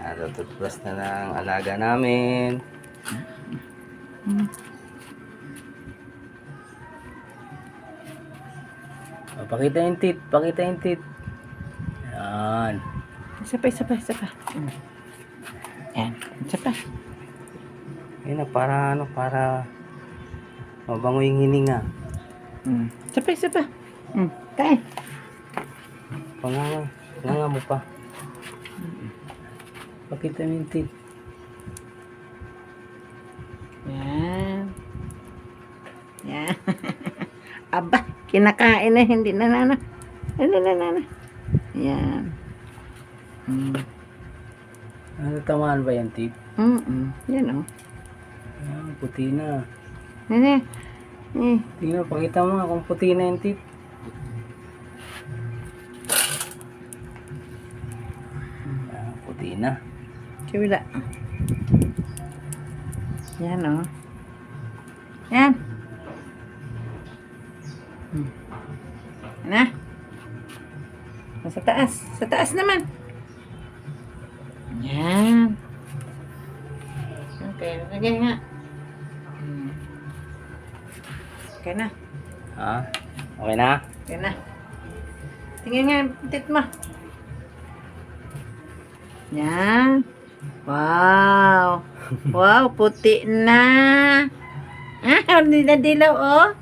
Natutuplas na ng alaga namin. Oh, pakita yung teeth. Pakita yung teeth. Yan. Isa pa. Yan. Isa pa. Yun na, para mabango yung hininga. Isa pa. Kain. Panganga mo pa. Pakita mo yung teeth. Yan. Yan. Aba, kinakain na, hindi na nana. Yan. Ano, tamaan ba yung teeth? Yan o. Ah, puti na. Yan. Tingnan, pakita mo nga kung puti na yung teeth. Ah, puti na. Kabila. Yan o. Yan. Na. Sa taas. Sa taas naman. Yan. Okay. Lagay nga. Okay na. Ha? Okay na? Okay na. Tingnan nga yung tit mo. Yan. Wow. Wow, puti na. Ah, hindi na dilaw, oh.